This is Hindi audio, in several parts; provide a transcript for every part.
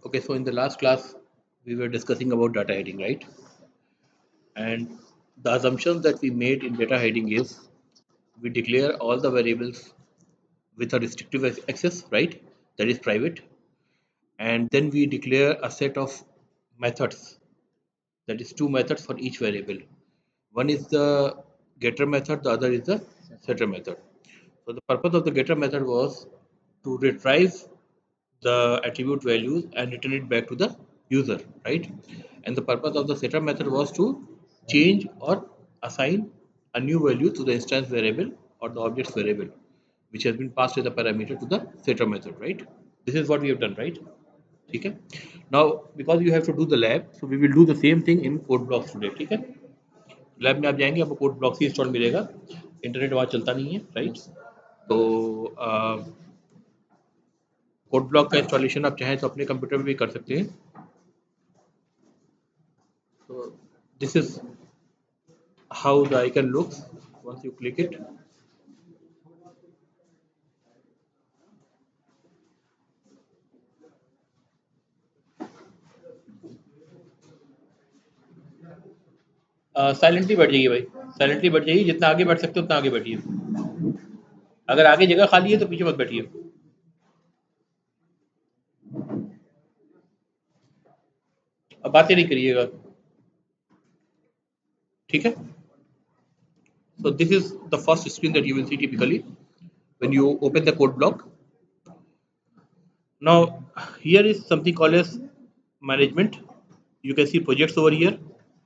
Okay, so in the last class, we were discussing about data hiding, right? And the assumptions that we made in data hiding is we declare all the variables with a restrictive access, right? That is private. And then we declare a set of methods, that is two methods for each variable. One is the getter method, the other is the setter method. So the purpose of the getter method was to retrieve the attribute values and return it back to the user, right? And the purpose of the setter method was to change or assign a new value to the instance variable or the objects variable, which has been passed as a parameter to the setter method, right? This is what we have done, right? ठीक है. Now because you have to do the lab, so we will do the same thing in code blocks today, ठीक है. लैब में आप जाएंगे, आपको कोड ब्लॉक्स ही इंस्टॉल मिलेगा, इंटरनेट वहाँ चलता नहीं है, राइट? तो कोड ब्लॉक का इंस्टॉलेशन आप चाहें तो अपने कंप्यूटर में भी कर सकते हैं. तो this is how the icon looks once you click it. Silently बैठ जाइए भाई, साइलेंटली बैठ जाइए, जितना आगे बैठ सकते हो उतना आगे बैठिए. अगर आगे जगह खाली है तो पीछे मत बैठिए. अब बातें नहीं करिएगा, ठीक है. So this is the first screen that you will see typically when you open the code block. Now here is something called as management. You can see projects over here.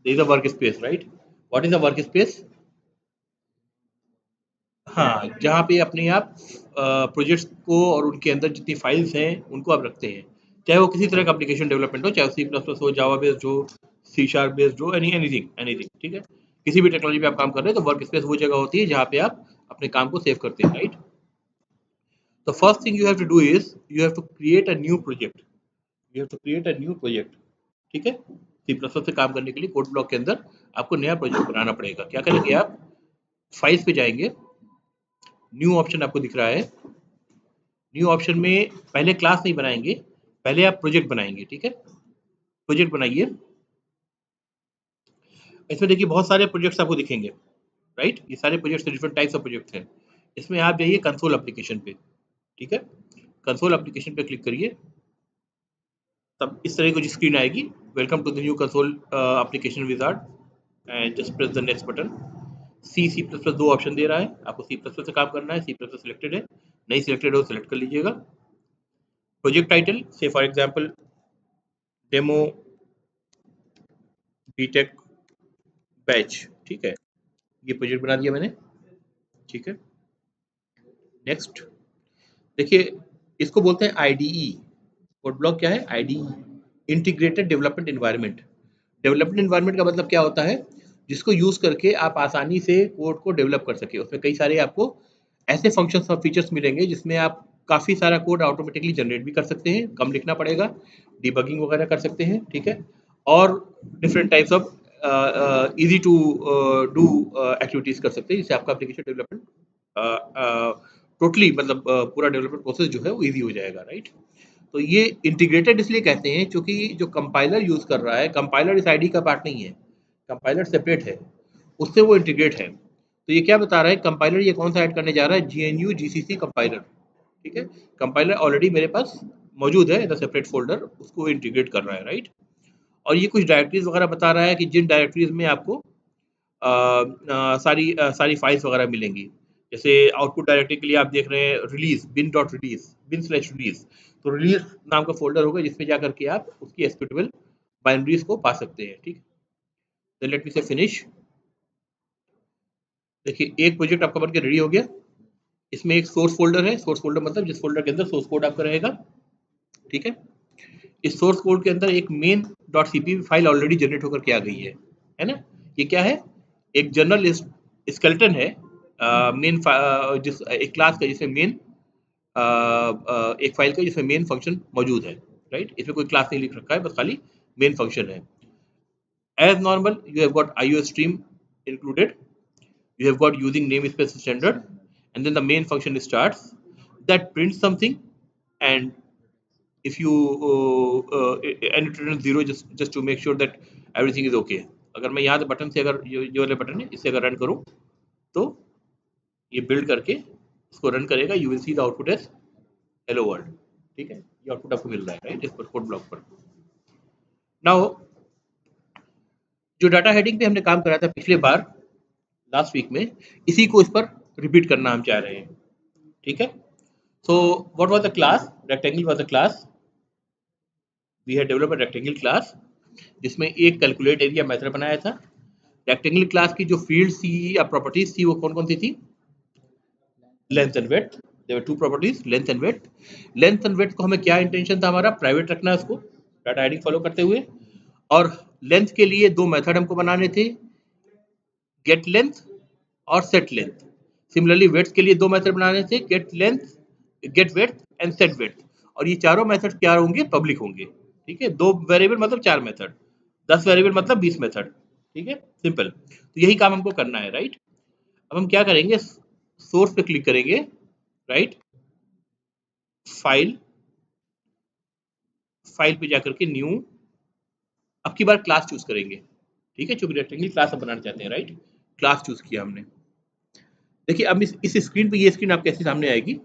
There is a workspace, right? What is a workspace? हाँ, जहाँ पे अपने आप प्रोजेक्ट्स को और उनके अंदर जितनी फाइल्स हैं उनको आप रखते हैं, चाहे वो किसी तरह का एप्लीकेशन डेवलपमेंट हो, चाहे सी प्लस प्लस हो, जावा बेस्ड हो, सी शार्प बेस्ड हो, एनीथिंग, ठीक है. किसी भी टेक्नोलॉजी पे आप काम कर रहे हैं तो वर्क स्पेस वो जगह होती है जहाँ पे आप अपने काम को सेव करते हैं, right. The first thing you have to do is you have to create a new project. You have to create a new project, ठीक है. सी प्लस प्लस से काम करने के लिए कोड ब्लॉक के अंदर आपको नया प्रोजेक्ट बनाना पड़ेगा. क्या करेंगे आप? फाइल्स पे जाएंगे, न्यू ऑप्शन आपको दिख रहा है. न्यू ऑप्शन में पहले क्लास नहीं बनाएंगे, पहले आप प्रोजेक्ट बनाएंगे, ठीक है. प्रोजेक्ट बनाइए. इसमें देखिए बहुत सारे प्रोजेक्ट्स आपको दिखेंगे, राइट. ये सारे projects different types of projects हैं. इसमें आप जाइए कंसोल एप्लीकेशन पे, ठीक है. कंसोल एप्लीकेशन पे क्लिक करिए, तब इस तरह की स्क्रीन आएगी. Welcome to the new console application wizard and just press the next button. C plus plus दो ऑप्शन दे रहा है, आपको सी प्लस प्लस से काम करना है. सी प्लस प्लस सिलेक्टेड है, नहीं सिलेक्टेड हो सिलेक्ट कर लीजिएगा. प्रोजेक्ट टाइटल से for example demo BTech batch, ठीक है. ये प्रोजेक्ट बना दिया मैंने, ठीक है. नेक्स्ट देखिए, इसको बोलते हैं आईडीई. कोड ब्लॉक क्या है? IDE, integrated development environment. Development environment का मतलब क्या होता है? जिसको यूज करके आप आसानी से कोड को डेवलप कर सके. उसमें कई सारे आपको ऐसे फंक्शंस और फीचर्स मिलेंगे जिसमें आप काफ़ी सारा कोड ऑटोमेटिकली जनरेट भी कर सकते हैं, कम लिखना पड़ेगा, डिबगिंग वगैरह कर सकते हैं, ठीक है. और different types of easy to do activities कर सकते हैं, जिससे आपका एप्लीकेशन डेवलपमेंट टोटली मतलब पूरा डेवलपमेंट प्रोसेस जो है वो ईजी हो जाएगा, राइट. तो ये इंटीग्रेटेड इसलिए कहते हैं क्योंकि जो कंपाइलर यूज़ कर रहा है, कंपाइलर इस आईडी का पार्ट नहीं है, कंपाइलर सेपरेट है, उससे वो इंटीग्रेट है. तो ये क्या बता रहा है? कंपाइलर ये कौन सा ऐड करने जा रहा है? GNU GCC कंपाइलर, ठीक है. कंपाइलर ऑलरेडी मेरे पास मौजूद है इन द सेपरेट फोल्डर, उसको इंटीग्रेट कर रहा है, राइट. और ये कुछ डायरेक्टरीज वगैरह बता रहा है कि जिन डायरेक्टरीज में आपको सारी फाइल्स वगैरह मिलेंगी. जैसे आउटपुट डायरेक्टरी के लिए आप देख रहे हैं release bin dot release bin slash release, तो रिलीज नाम का फोल्डर होगा जिसमें जा करके आप उसकी एक्सिक्यूटेबल बाइनरीज को पा सकते हैं, ठीक. देन लेट मी से फिनिश. देखिए एक प्रोजेक्ट आपका बनके रेडी हो गया. इसमें एक सोर्स फोल्डर है. सोर्स फोल्डर मतलब जिस फोल्डर के अंदर सोर्स कोड आपका रहेगा, ठीक है. इस सोर्स कोड के अंदर एक main dot CPP file already generate होकर के आ गई है ना. ये क्या है? एक जनरल स्केलेटन है मेन जिस एक क्लास का जिसमें मेन एक फाइल का जिसमें मेन फंक्शन मौजूद है, राइट. इसमें कोई क्लास नहीं लिख रखा है, बस खाली मेन फंक्शन है. As normal you have got IO stream included. You have got using namespace standard, and then the main function starts that prints something and if you and it returns 0 just to make sure that everything is okay. अगर मैं यहाँ से बटन से अगर ये वाले बटन है इससे अगर रन करूँ तो ये बिल्ड करके इसको रन करेगा, you will see the output as hello world. ठीक है, ये आउटपुट आपको मिल रहा है राइट इस पर कोड ब्लॉक पर। नाउ जो डाटा हेडिंग पे हमने काम करा था पिछले बार लास्ट वीक में, इसी को इस पर रिपीट करना हम चाह रहे हैं। ठीक है, so what was the class? Rectangle was the class. We have developed a rectangle class जिसमें एक कैलकुलेट एरिया मेथड बनाया था। रेक्टेंगल क्लास की जो फील्ड थी या प्रॉपर्टीज थी वो कौन कौन सी थी? Length and width. There were two properties, length and width. Length and width को हमें क्या इंटेंशन था हमारा? प्राइवेट रखना है उसको डाटा हेडिंग फॉलो करते हुए। और लेंथ के लिए दो मेथड हमको बनाने थे, गेट लेंथ और सेट लेंथ। सिमिलरली विड्थ के लिए दो मेथड बनाने थे, get length, get width and set width. और ये चारों मेथड क्या होंगे? पब्लिक होंगे। ठीक है, दो वेरिएबल मतलब चार मेथड, 10 वेरिएबल मतलब 20 मेथड। ठीक है, सिंपल। तो यही काम हमको करना है राइट। अब हम क्या करेंगे, सोर्स पे क्लिक करेंगे राइट, फाइल, फाइल पे जाकर के न्यू, अब की बार क्लास चूज करेंगे। ठीक है, चूंकि रेक्टेंगल क्लास हम बनाना चाहते हैं राइट, क्लास चूज किया हमने। देखिए अब इस स्क्रीन पे ये स्क्रीन आपके ऐसे सामने आएगी।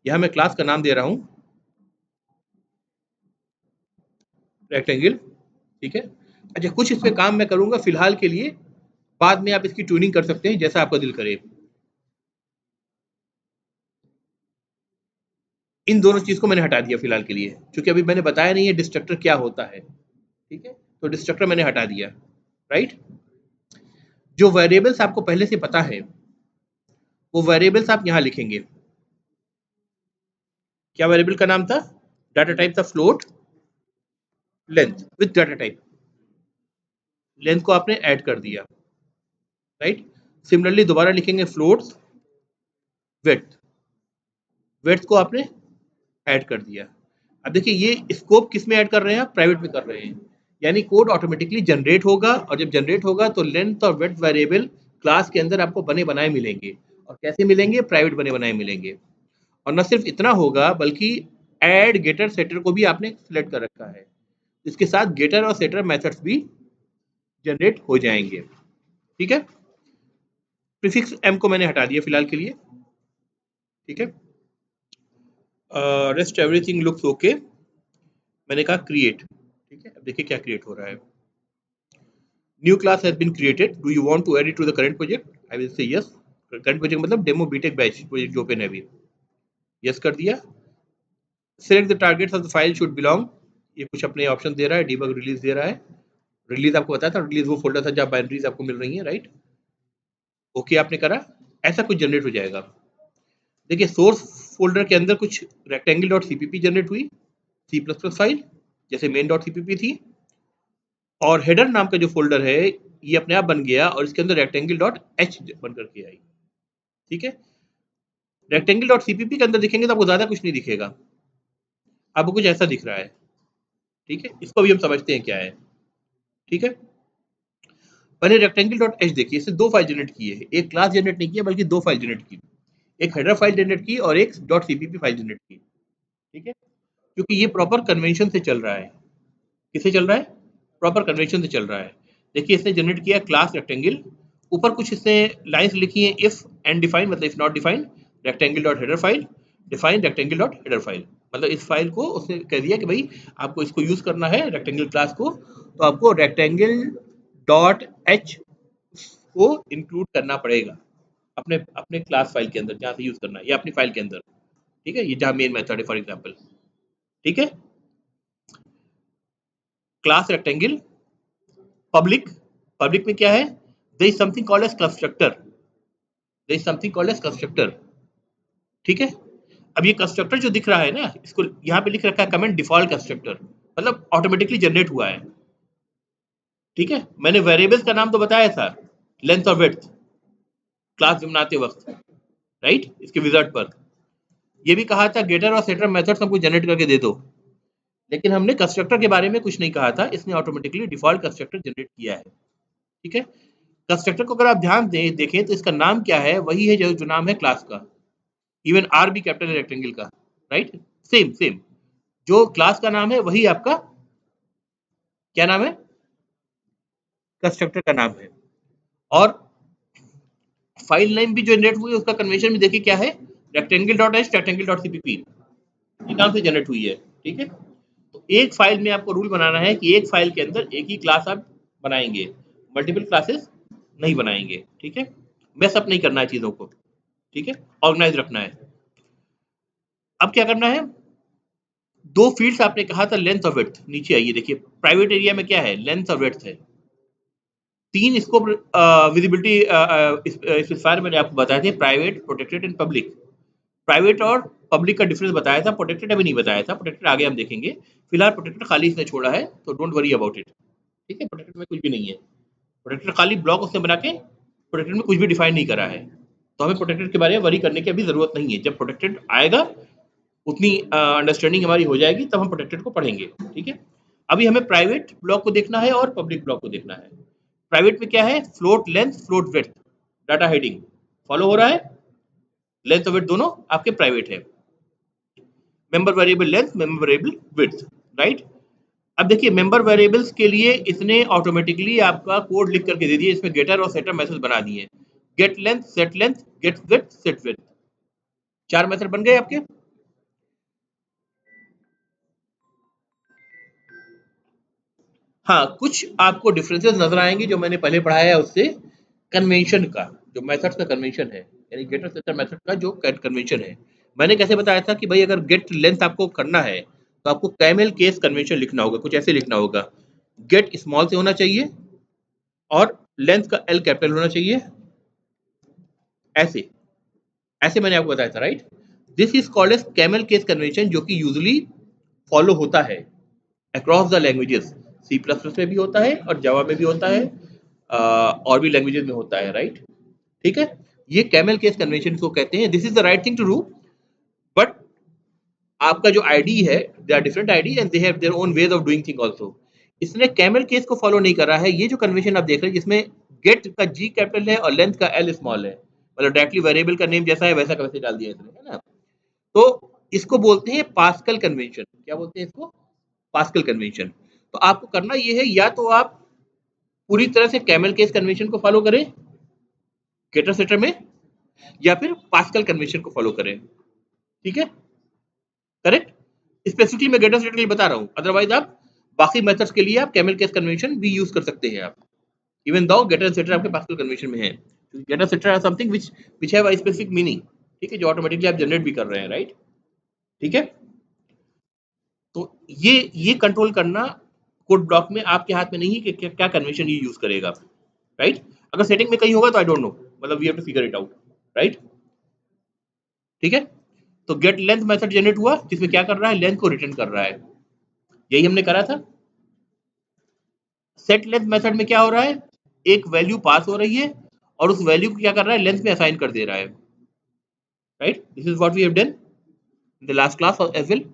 यहाँ मैं क्लास का नाम दे रहा हूँ रेक्टेंगल। ठीक है, अच्छा कुछ इस पे काम मैं करूंगा फिलहाल के लिए, बाद में आप इसकी ट्यूनिंग कर सकते हैं जैसा आपका दिल करे। इन दोनों चीज को मैंने हटा दिया फिलहाल के लिए, क्योंकि अभी मैंने बताया नहीं है डिस्ट्रक्टर क्या होता है। ठीक है, तो डिस्ट्रक्टर मैंने हटा दिया राइट। जो वेरिएबल्स आपको पहले से पता है वो वेरिएबल्स आप यहाँ लिखेंगे। क्या वेरिएबल का नाम था? डाटा टाइप था float, length with data type. Length को आपने ऐड कर दिया राइट। सिमिलरली दोबारा लिखेंगे फ्लोट्स विड्थ, विड्थ को आपने ऐड कर दिया। अब देखिए ये स्कोप किस में ऐड कर रहे हैं? आप प्राइवेट में कर रहे हैं, यानी कोड ऑटोमेटिकली जनरेट होगा, और जब जनरेट होगा तो लेंथ और विड्थ वेरिएबल क्लास के अंदर आपको बने बनाए मिलेंगे। और कैसे मिलेंगे? प्राइवेट बने बनाए मिलेंगे। और न सिर्फ इतना होगा बल्कि ऐड, गेटर, सेटर को भी आपने सिलेक्ट कर रखा है, इसके साथ गेटर और सेटर मेथड्स भी जनरेट हो जाएंगे। ठीक है, प्रीफिक्स एम को मैंने हटा दिया फिलहाल के लिए। ठीक है, रेस्ट एवरीथिंग लुक्स ओके, मैंने कहा क्रिएट। ठीक है, अब देखिए क्या क्रिएट हो रहा है। New class has been created, do you want to add it to the current project? I will say yes. Current project मतलब डेमो बीटेक बैच प्रोजेक्ट जो ओपन है अभी, यस कर दिया। Select the targets of the file should belong, ये कुछ अपने ऑप्शन दे रहा है, डीबग रिलीज दे रहा है। रिलीज आपको बताया था, रिलीज वो फोल्डर था जहाँ बाइनरीज आपको मिल रही है राइट। ओके आपने करा, ऐसा कुछ जनरेट हो जाएगा। देखिए सोर्स फोल्डर के अंदर कुछ रेक्टेंगल डॉट सीपीपी जनरेट हुई, सी प्लस प्लस फाइल जैसे मेन डॉट सीपीपी थी। और हेडर नाम का जो फोल्डर है ये अपने आप बन गया और इसके अंदर रेक्टेंगल डॉट एच बन करके आई। ठीक है, रेक्टेंगल डॉट सीपीपी के अंदर दिखेंगे तो आपको ज्यादा कुछ नहीं दिखेगा, आपको कुछ ऐसा दिख रहा है। ठीक है, इसको भी हम समझते हैं क्या है। ठीक है, पहले रेक्टेंगल डॉट एच देखिए, इससे दो फाइल जनरेट की है, एक क्लास जनरेट नहीं किया बल्कि दो फाइल जनरेट की, एक हेडर फाइल जनरेट की और एक डॉट सीपीपी फाइल जनरेट की। ठीक है, क्योंकि ये प्रॉपर कन्वेंशन से चल रहा है। किससे चल रहा है? प्रॉपर कन्वेंशन से चल रहा है। देखिए इसने जनरेट किया क्लास रेक्टेंगल, ऊपर कुछ इसने लाइंस लिखी हैं इफ एंड डिफाइन, मतलब if not define rectangle dot header file, define rectangle dot header file. मतलब इस फाइल को उसने कह दिया कि भाई आपको इसको यूज करना है रेक्टेंगल क्लास को, तो आपको रेक्टेंगल डॉट एच को इंक्लूड करना पड़ेगा अपने अपने क्लास फाइल के अंदर जहाँ से यूज करना है, या अपनी फाइल के अंदर। ठीक है, ये जहाँ मेन मेथड है फॉर एग्जाम्पल। ठीक है, क्लास रेक्टेंगल पब्लिक, पब्लिक में क्या है? There is something called as constructor, there is something called as constructor. ठीक है, अब ये कंस्ट्रक्टर जो दिख रहा है ना, इसको यहाँ पे लिख रखा है कमेंट डिफॉल्ट कंस्ट्रक्टर, मतलब ऑटोमेटिकली जनरेट हुआ है। ठीक है, मैंने वेरिएबल्स का नाम तो बताया था, लेंथ और विड्थ, क्लास बनाते वक्त राइट, इसके विजार्ड पर ये भी कहा था गेटर और सेटर मेथड्स हमको जनरेट करके दे दो, लेकिन हमने कंस्ट्रक्टर के बारे में कुछ नहीं कहा था, इसने ऑटोमेटिकली डिफॉल्ट कंस्ट्रक्टर जनरेट किया है। ठीक है, कंस्ट्रक्टर को अगर आप ध्यान देखें तो इसका नाम क्या है? वही है जो नाम है क्लास का, इवन आर भी कैपिटल है रेक्टेंगल का राइट, सेम सेम। जो क्लास का नाम है वही आपका क्या नाम है, कंस्ट्रक्टर का नाम है। और फाइल नेम भी जनरेट हुई है, उसका कन्वेंशन भी देखिए क्या है, rectangle dot H rectangle dot CPP के नाम से जनरेट हुई है। ठीक है, तो एक फाइल में आपको रूल बनाना है कि एक फाइल के अंदर एक ही क्लास आप बनाएंगे, मल्टीपल क्लासेस नहीं बनाएंगे। ठीक है, मेसअप नहीं करना है चीजों को। ठीक है, ऑर्गेनाइज रखना है। अब क्या करना है, दो फील्ड्स आपने कहा था लेंथ और विड्थ, नीचे आइए देखिए प्राइवेट एरिया में क्या है, लेंथ और विड्थ है। तीन स्कोप विजिबिलिटी स्पेसिफायर मैंने आपको बताए थे, private, protected and public. Private और पब्लिक का डिफरेंस बताया था, प्रोटेक्टेड अभी नहीं बताया था, प्रोटेक्टेड आगे हम देखेंगे। फिलहाल प्रोटेक्टेड खाली इसने छोड़ा है, तो डोंट वरी अबाउट इट। ठीक है, प्रोटेक्टेड में कुछ भी नहीं है, प्रोटेक्टेड खाली ब्लॉक उसने बना के प्रोटेक्टेड में कुछ भी डिफाइन नहीं करा है, तो हमें प्रोटेक्टेड के बारे में वरी करने की अभी जरूरत नहीं है। जब प्रोटेक्टेड आएगा उतनी अंडरस्टैंडिंग हमारी हो जाएगी, तब हम प्रोटेक्टेड को पढ़ेंगे। ठीक है, अभी हमें प्राइवेट ब्लॉक को देखना है और पब्लिक ब्लॉक को देखना है। प्राइवेट में क्या है, float length float width, data heading follow हो रहा है, लेंथ और विड्थ दोनों आपके प्राइवेट है। Member variable length, member variable width, right. अब देखिए मेंबर वेरिएबल्स के लिए इसने ऑटोमेटिकली आपका कोड लिख करके दे दिया, इसमें गेटर और सेटर मेथड बना दिए, get length, set length, get width, set width, चार मेथड बन गए आपके। हाँ, कुछ आपको डिफरेंसेस नजर आएंगे जो मैंने पहले पढ़ाया है उससे, कन्वेंशन का, जो मेथड्स का कन्वेंशन है, यानी गेटर सेटर मेथड का जो कन्वेंशन है। मैंने कैसे बताया था कि भाई अगर गेट लेंथ आपको करना है तो आपको कैमल केस कन्वेंशन लिखना होगा, कुछ ऐसे लिखना होगा, गेट स्मॉल से होना चाहिए और लेंथ का एल कैपिटल होना चाहिए, ऐसे ऐसे मैंने आपको बताया था, right. This is called as camel case convention, जो कि यूजुअली फॉलो होता है across the languages. C plus plus में भी होता है और जावा में भी होता है, और भी लैंग्वेजेस में होता है, राइट। ठीक है, ये कैमल केस कन्वेंशन को कहते हैं, this is the right thing to do. But आपका जो आईडी है, they are different IDE and they have their own ways of doing thing also. इसने कैमल केस को फॉलो नहीं कर रहा है। ये जो कन्वेंशन आप देख रहे हैं जिसमें गेट का जी कैपिटल है और लेंथ का एल स्मॉल है, मतलब डायरेक्टली वेरिएबल का नेम जैसा है वैसा का वैसे डाल दिया इसने, है ना। तो इसको बोलते हैं पास्कल कन्वेंशन। क्या बोलते हैं इसको, पास्कल कन्वेंशन। तो आपको करना ये है, या तो आप पूरी तरह से कैमल केस कन्वेंशन को फॉलो करें गेटर सेटर में, या फिर पास्कल कन्वेंशन को फॉलो करें। ठीक है, करेक्ट। स्पेसिफिकली मैं गेटर सेटर के लिए बता रहा हूं, अदरवाइज आप बाकी मेथड्स के लिए आप कैमल केस कन्वेंशन भी यूज कर सकते हैं आप, इवन दो गेटर सेटर आपके पास्कल कन्वेंशन में है। Getter setter are something which have a specific meaning, ठीक है, जो ऑटोमेटिकली आप जनरेट भी कर रहे हैं, राइट। ठीक है, तो ये कंट्रोल करना कोड ब्लॉक में आपके हाथ में नहीं है कि क्या कन्वेंशन ये यूज करेगा, राइट। अगर सेटिंग में कहीं होगा तो आई डोंट नो, मतलब we have to figure it out, right. ठीक है, तो गेट लेंथ मेथड जनरेट हुआ जिसमें क्या कर रहा है, लेंथ को रिटर्न कर रहा है, यही हमने करा था। सेट लेंथ मेथड में क्या हो रहा है, एक वैल्यू पास हो रही है और उस वैल्यू को क्या कर रहा है, लेंथ में असाइन कर दे रहा है, right. This is what we have done in the last class as well.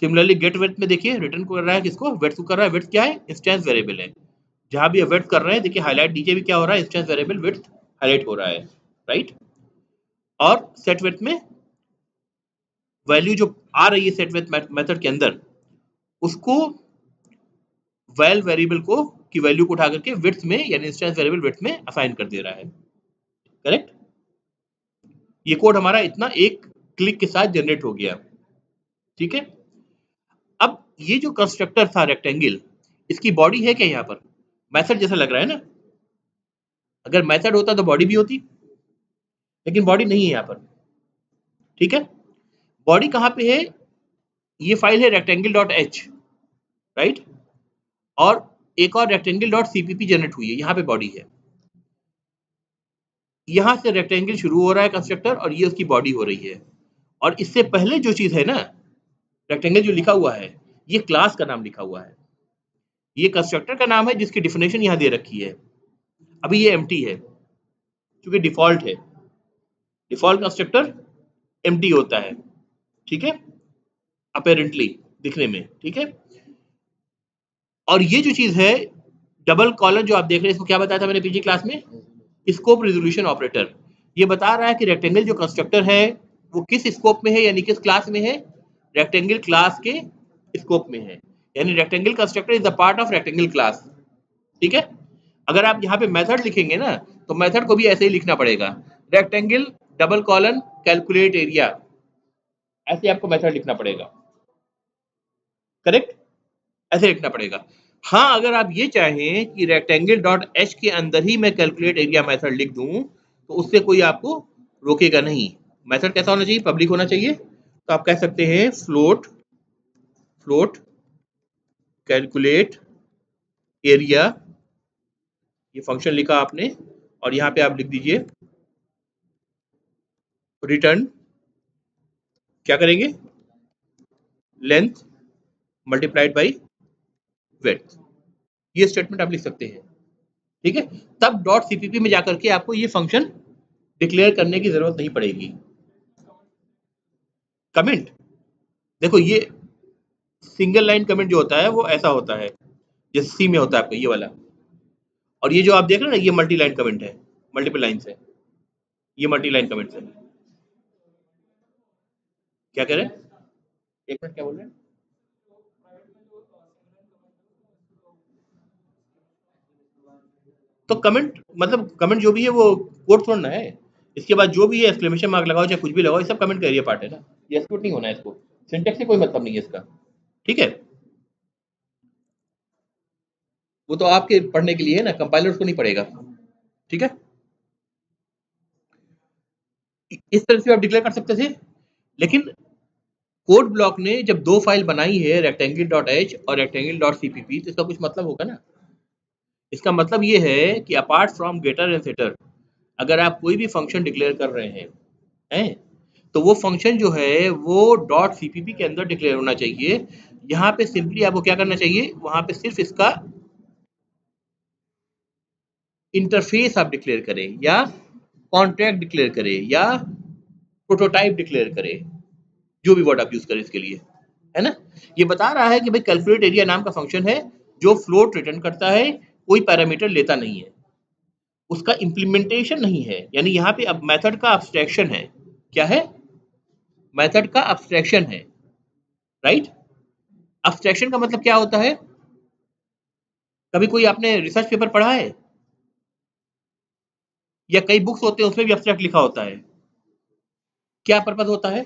Similarly get width में देखिए रिटर्न कर रहा है किसको, विड्थ को कर रहा है। विड्थ क्या है, इंस्टेंस वेरिएबल है, जहां भी विड्थ कर रहे हैं देखिए हाईलाइट नीचे भी क्या हो रहा है, इंस्टेंस वेरिएबल विड्थ हाईलाइट हो रहा है, राइट। और सेट विड्थ में वैल्यू जो आ रही है सेट विड्थ मेथड के अंदर, उसको वैल वेरिएबल को की वैल्यू को उठा करके विड्थ में यानी इंस्टेंस वेरिएबल विड्थ में असाइन कर दे रहा है, करेक्ट। ये कोड हमारा इतना एक क्लिक के साथ जनरेट हो गया, ठीक है। अब ये जो कंस्ट्रक्टर था रेक्टेंगल, इसकी बॉडी है क्या यहाँ पर, मेथड जैसा लग रहा है ना। अगर मेथड होता तो बॉडी भी होती, लेकिन बॉडी नहीं है यहाँ पर, ठीक है। बॉडी कहाँ पे है, ये फाइल है रेक्टेंगल डॉट एच, राइट। और एक और रेक्टेंगल डॉट सीपीपी जनरेट हुई है, यहाँ पे बॉडी है। यहाँ से रेक्टेंगल शुरू हो रहा है कंस्ट्रक्टर और ये उसकी बॉडी हो रही है। और इससे पहले जो चीज है ना, रेक्टेंगल जो लिखा हुआ है, ये क्लास का नाम लिखा हुआ है, ये कंस्ट्रक्टर का नाम है जिसकी डिफिनेशन यहाँ दे रखी है। अभी ये एम्प्टी है क्योंकि डिफॉल्ट है, डिफॉल्ट कंस्ट्रक्टर एम्प्टी होता है, ठीक है, अपेरेंटली दिखने में, ठीक है। और ये जो चीज है डबल कॉलन जो आप देख रहे हैं, इसको क्या बताया था मैंने पिछली क्लास में, स्कोप रिजोल्यूशन ऑपरेटर। ये बता रहा है कि रेक्टेंगल जो कंस्ट्रक्टर है वो किस स्कोप में है यानी किस क्लास में है, रेक्टेंगल क्लास के स्कोप में है, यानी rectangle constructor is the part of rectangle class. ठीक है, अगर आप यहाँ पे मेथड लिखेंगे ना तो मेथड को भी ऐसे ही लिखना पड़ेगा, rectangle double colon calculate area, ऐसे आपको मेथड लिखना पड़ेगा, करेक्ट, ऐसे लिखना पड़ेगा। हाँ, अगर आप ये चाहें कि रेक्टेंगल डॉट एच के अंदर ही मैं कैलकुलेट एरिया मेथड लिख दूं तो उससे कोई आपको रोकेगा नहीं। मेथड कैसा होना चाहिए? पब्लिक होना चाहिए। तो आप कह सकते हैं फ्लोट फ्लोट कैलकुलेट एरिया, ये फंक्शन लिखा आपने, और यहाँ पे आप लिख दीजिए रिटर्न, क्या करेंगे? लेंथ मल्टीप्लाइड बाई विड्थ, ये स्टेटमेंट आप लिख सकते हैं। ठीक है, तब डॉट सीपीपी में जाकर के आपको ये फंक्शन डिक्लेयर करने की जरूरत नहीं पड़ेगी। कमेंट, देखो ये सिंगल लाइन कमेंट जो होता है वो ऐसा होता है, जैसे सी में होता है आपका ये वाला, और ये जो आप देख रहे हैं ना ये मल्टी लाइन कमेंट है, मल्टीपल लाइन है, ये मल्टी लाइन कमेंट है। क्या कह रहे हैं? एक मिनट, क्या बोल रहे हैं? तो कमेंट मतलब कमेंट जो भी है वो कोड थोड़ा ना है, इसके बाद जो भी है एक्सक्लेमेशन मार्क लगाओ चाहे कुछ भी लगाओ, ये सब कमेंट का एरिया पार्ट है ना, ये एक्सक्लूड नहीं होना है इसको, सिंटेक्स से कोई मतलब नहीं है इसका। ठीक है, वो तो आपके पढ़ने के लिए है ना, कंपाइलर उसको नहीं पढ़ेगा। ठीक है, इस तरह से आप डिक्लेयर कर सकते थे, लेकिन कोड ब्लॉक ने जब दो फाइल बनाई है रेक्टेंगल डॉट एच और रेक्टेंगल डॉट सीपीपी, तो इसका कुछ मतलब होगा ना। इसका मतलब ये है कि apart from getter and setter, अगर आप कोई भी फंक्शन डिक्लेयर कर रहे हैं तो वो फंक्शन जो है वो डॉट सीपीपी के अंदर डिक्लेयर होना चाहिए। यहाँ पे सिंपली आपको क्या करना चाहिए, वहां पे सिर्फ इसका इंटरफेस आप डिक्लेयर करें, या कॉन्ट्रैक्ट डिक्लेयर करें, या प्रोटोटाइप डिक्लेयर करें, जो भी वर्ड आप यूज करें इसके लिए, है ना। ये बता रहा है कि भाई कैलकुलेट एरिया नाम का फंक्शन है जो फ्लोट रिटर्न करता है, कोई पैरामीटर लेता नहीं है, उसका इम्प्लीमेंटेशन नहीं है, यानी यहाँ पे अब मेथड का अब्स्ट्रैक्शन है। क्या है? मेथड का अब्स्ट्रैक्शन है, राइट। अब्स्ट्रैक्शन का मतलब क्या होता है? कभी कोई आपने रिसर्च पेपर पढ़ा है, या कई बुक्स होते हैं उसमें भी अब्स्ट्रैक्ट लिखा होता है, क्या पर्पज होता है?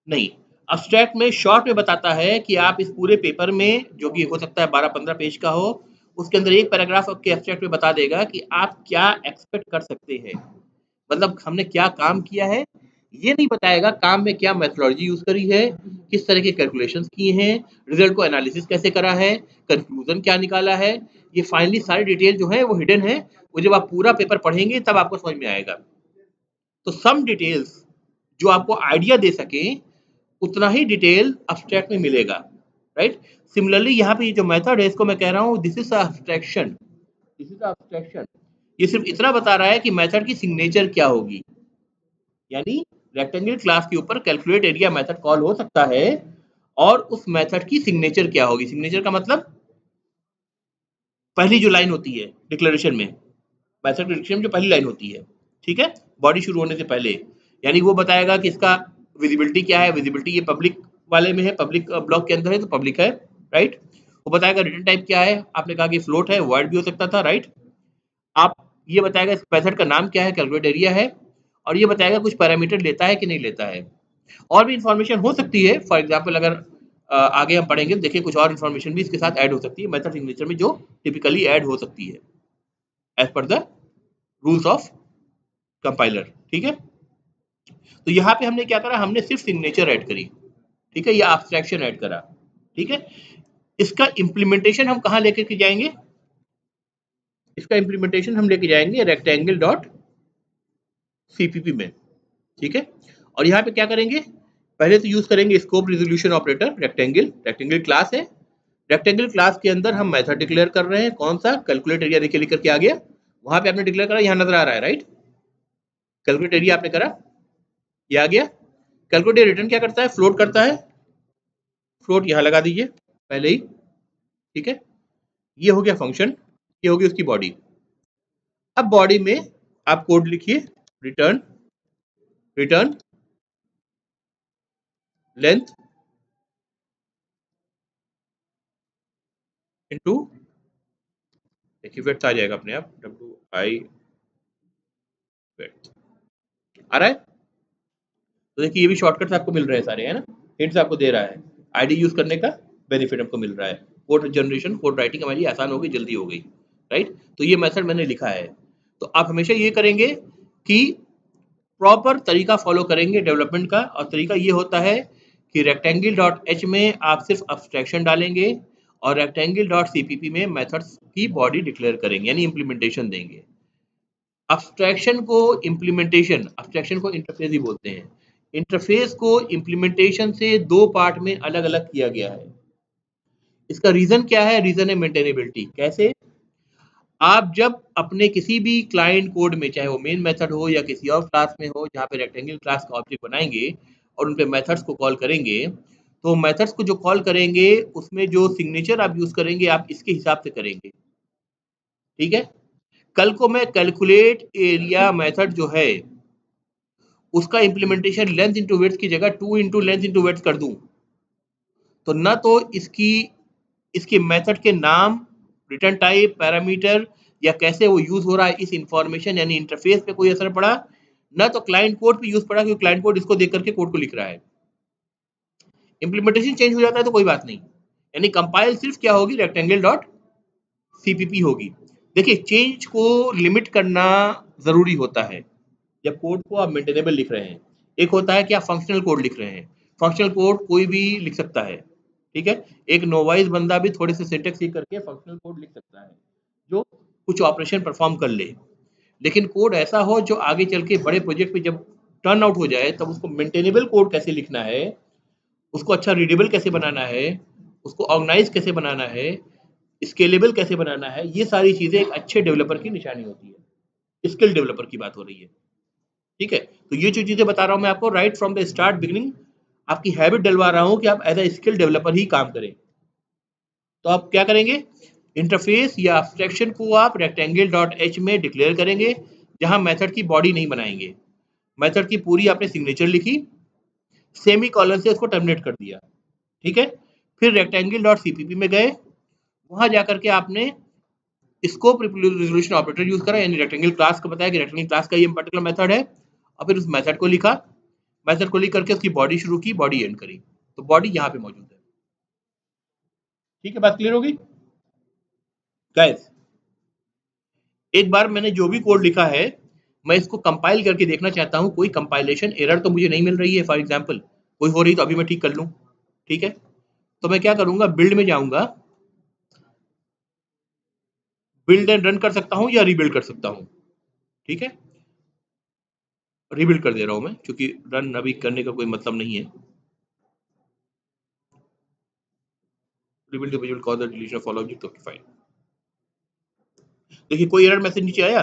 नहीं, अब्स्ट्रैक्ट में शॉर्ट में बताता है कि आप इस पूरे पेपर में, जो कि हो सकता है 12-15 पेज का हो, उसके अंदर एक पैराग्राफ आपके एब्स्ट्रैक्ट में बता देगा कि आप क्या एक्सपेक्ट कर सकते हैं, मतलब हमने क्या काम किया है। ये नहीं बताएगा काम में क्या मेथोडोलॉजी यूज करी है, किस तरह के कैलकुलेशंस किए हैं, रिजल्ट को एनालिसिस कैसे करा है, कंक्लूजन क्या निकाला है, ये फाइनली सारी डिटेल जो है वो हिडन है, वो जब आप पूरा पेपर पढ़ेंगे तब आपको समझ में आएगा। तो सम डिटेल्स जो आपको आइडिया दे सके उतना ही डिटेल अब्स्ट्रैक्ट में मिलेगा, राइट। सिमिलरली यहाँ पे ये जो मेथड है इसको मैं कह रहा हूँ this is abstraction, this is abstraction, ये सिर्फ इतना बता रहा है कि मेथड की सिग्नेचर क्या होगी, यानी रेक्टेंगल क्लास के ऊपर कैलकुलेट एरिया मेथड कॉल हो सकता है, और उस मेथड की सिग्नेचर क्या होगी। सिग्नेचर का मतलब पहली जो लाइन होती है डिक्लेरेशन में, मेथड डिक्लेरेशन में जो पहली लाइन होती है, ठीक है, बॉडी शुरू होने से पहले, यानी वो बताएगा कि इसका विजिबिलिटी क्या है, विजिबिलिटी ये पब्लिक वाले में है, पब्लिक ब्लॉक के अंदर है तो पब्लिक है, राइट। वो बताएगा रिटर्न टाइप क्या है, आपने कहा कि फ्लोट है, वर्ड भी हो सकता था, राइट। आप ये बताएगा इस मेथड का नाम क्या है, कैलकुलेट एरिया है, और ये बताएगा कुछ पैरामीटर लेता है कि नहीं लेता है। और भी इंफॉर्मेशन हो सकती है, फॉर एग्जाम्पल अगर आगे हम पढ़ेंगे देखिए कुछ और इन्फॉर्मेशन भी इसके साथ ऐड हो सकती है मेथड सिग्नेचर में, जो टिपिकली ऐड हो सकती है as per the rules of compiler. ठीक है, तो यहाँ पे हमने क्या करा, हमने सिर्फ सिग्नेचर ऐड करी, ठीक है, या एब्स्ट्रैक्शन ऐड करा, ठीक है। इसका इम्प्लीमेंटेशन हम कहाँ लेकर के जाएंगे? इसका इम्प्लीमेंटेशन हम लेके जाएंगे रेक्टेंगल डॉट सीपीपी में, ठीक है। और यहाँ पे क्या करेंगे, पहले तो यूज करेंगे scope resolution operator, rectangle, rectangle class है, रेक्टेंगल क्लास के अंदर हम मेथड डिक्लेयर कर रहे हैं, कौन सा? कैलकुलेट एरिया, देखिए लिख करके आ गया, वहां पे आपने डिक्लेयर करा, यहाँ नजर आ रहा है, राइट। कैलकुलेट एरिया आपने करा, ये आ गया। कैलकुलेट एरिया रिटर्न क्या करता है? फ्लोट करता है, फ्लोट यहाँ लगा दीजिए पहले ही, ठीक है। ये हो गया फंक्शन, ये होगी उसकी बॉडी। अब बॉडी में आप कोड लिखिए, रिटर्न, रिटर्न लेंथ इंटू, देखिए विड्थ आ जाएगा अपने आप, डब्ल्यू आई विड्थ आ रहा है। तो देखिए ये भी शॉर्टकट्स आपको मिल रहे हैं सारे, है ना, हिंट्स आपको दे रहा है, आईडी यूज करने का बेनिफिट हमको मिल रहा है, कोड जनरेशन कोड राइटिंग हमारी आसान हो गई, जल्दी हो गई, राइट। तो ये मेथड मैंने लिखा है। तो आप हमेशा ये करेंगे कि प्रॉपर तरीका फॉलो करेंगे डेवलपमेंट का, और तरीका ये होता है कि रेक्टेंगल डॉट एच में आप सिर्फ अब्स्ट्रैक्शन डालेंगे और रेक्टेंगल डॉट सीपीपी में मेथड्स की बॉडी डिक्लेयर करेंगे, यानी इंप्लीमेंटेशन देंगे। अब्स्ट्रैक्शन को इम्प्लीमेंटेशन, अब्स्ट्रैक्शन को इंटरफेस ही बोलते हैं। इंटरफेस को इम्प्लीमेंटेशन से दो पार्ट में अलग अलग किया गया है। इसका रीजन क्या है? रीजन है मेंटेनेबिलिटी। कैसे? आप जब अपने किसी भी क्लाइंट कोड में, चाहे वो मेन मेथड हो या किसी और क्लास में हो, जहाँ पे रेक्टेंगल क्लास का ऑब्जेक्ट बनाएंगे और उन पे मेथड्स को कॉल करेंगे, तो मेथड्स को जो कॉल करेंगे उसमें जो सिग्नेचर आप यूज करेंगे आप इसके हिसाब से करेंगे, ठीक है। कल को मैं कैलकुलेट एरिया मेथड जो है उसका इम्प्लीमेंटेशन लेंथ इंटू विड्थ की जगह 2 इंटू लेंथ इंटू विड्थ कर दूं, तो ना तो इसकी इसके मेथड के नाम, रिटर्न टाइप, पैरामीटर या कैसे वो यूज हो रहा है इस इंफॉर्मेशन यानी इंटरफेस पे कोई असर पड़ा, ना तो क्लाइंट कोड पे यूज पड़ा, क्योंकि क्लाइंट कोड इसको देख करके कोड को लिख रहा है। इंप्लीमेंटेशन चेंज हो जाता है तो कोई बात नहीं, यानी कंपाइल सिर्फ क्या होगी, रेक्टेंगल डॉट सीपीपी होगी। देखिए चेंज को लिमिट करना जरूरी होता है जब कोड को आप मेंटेनेबल लिख रहे हैं। एक होता है कि आप फंक्शनल कोड लिख रहे हैं, फंक्शनल कोड कोई भी लिख सकता है, ठीक है। एक नोवाइज बंदा भी थोड़े से सिंटेक्स सीख करके फंक्शनल कोड लिख सकता है जो कुछ ऑपरेशन परफॉर्म कर ले। लेकिन कोड ऐसा हो जो आगे चल के बड़े प्रोजेक्ट में जब टर्न आउट हो जाए तब उसको मेंटेनेबल कोड कैसे लिखना है, उसको अच्छा रीडेबल कैसे बनाना है, उसको ऑर्गेनाइज कैसे बनाना है, स्केलेबल कैसे बनाना है, ये सारी चीजें एक अच्छे डेवलपर की निशानी होती है। स्किल डेवलपर की बात हो रही है, ठीक है। तो ये जो चीजें बता रहा हूं मैं आपको right from the start beginning, आपकी हैबिट डलवा रहा हूं कि आप एज ए स्किल डेवलपर ही काम करें। तो आप क्या करेंगे, इंटरफेस या एब्स्ट्रैक्शन को आप रेक्टेंगल डॉट एच में डिक्लेयर करेंगे, जहां मेथड की बॉडी नहीं बनाएंगे। मेथड की पूरी आपने सिग्नेचर लिखी, सेमी कॉलन से उसको टर्मिनेट कर दिया, ठीक है। फिर रेक्टेंगल डॉट सीपीपी में गए, वहां जाकर के आपने स्कोप रिजोल्यूशन ऑपरेटर यूज करा, यानी रेक्टेंगल क्लास को बताया कि रेक्टेंगल क्लास का ये पर्टिकुलर मेथड है, और फिर उस मेथड को लिखा, मेथड को लिख करके उसकी बॉडी शुरू की, बॉडी एंड करी, तो बॉडी यहाँ पे मौजूद है। ठीक है, बात क्लियर होगी गाइस? एक बार मैंने जो भी कोड लिखा है मैं इसको कंपाइल करके देखना चाहता हूँ, कोई कंपाइलेशन एरर तो मुझे नहीं मिल रही है, फॉर एग्जाम्पल कोई हो रही तो अभी मैं ठीक कर लूँ, ठीक है। तो मैं क्या करूंगा, बिल्ड में जाऊंगा, बिल्ड एंड रन कर सकता हूँ या रीबिल्ड कर सकता हूँ, ठीक है। रीबिल्ड कर दे रहा हूँ मैं, क्योंकि रन अभी करने का कोई मतलब नहीं है। Rebuild will cause the deletion of all object, okay fine. देखिए कोई एरर मैसेज नीचे आया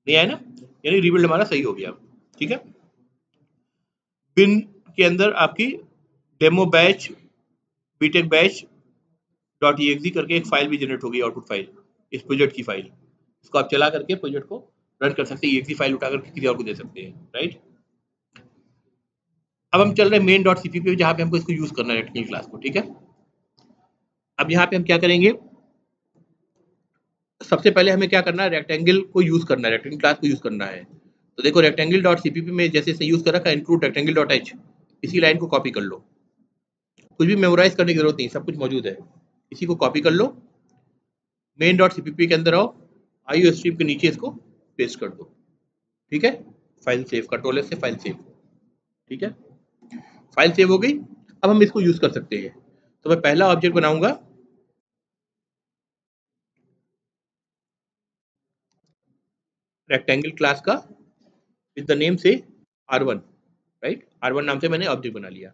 नहीं, आया ना, यानी रीबिल्ड हमारा सही हो गया, ठीक है। बिन के अंदर आपकी demo batch BTech batch dot E करके एक फाइल भी जनरेट होगी, आउटपुट फाइल, इस प्रोजेक्ट की फाइल, इसको आप चला करके प्रोजेक्ट को रन कर सकते हैं, ई फाइल उठा करके किसी और को दे सकते हैं, राइट। अब हम चल रहे हैं मेन डॉट सीपीपी, जहां पे हमको इसको यूज करना है रेक्टेंगल क्लास को, ठीक है। अब यहाँ पे हम क्या करेंगे, सबसे पहले हमें क्या करना है, रेक्टेंगल को यूज करना है, रेक्टेंगल क्लास को यूज करना है। तो देखो रेक्टेंगल डॉट सीपीपी में जैसे से यूज कर रखा है, इंक्लूड रेक्टेंगल डॉट एच, इसी लाइन को कॉपी कर लो, कुछ भी मेमोराइज करने की जरूरत नहीं, सब कुछ मौजूद है, इसी को कॉपी कर लो, मेन डॉट सीपीपी के अंदर आओ, आईओ स्ट्रीम के नीचे इसको पेस्ट कर दो, ठीक है। फाइल सेव, कंट्रोल एस से फाइल सेव, ठीक है। फाइल सेव हो गई, अब हम इसको यूज कर सकते हैं। तो मैं पहला ऑब्जेक्ट बनाऊंगा रेक्टेंगल क्लास का विद द नेम से R1, राइट, R1 नाम से मैंने ऑब्जेक्ट बना लिया,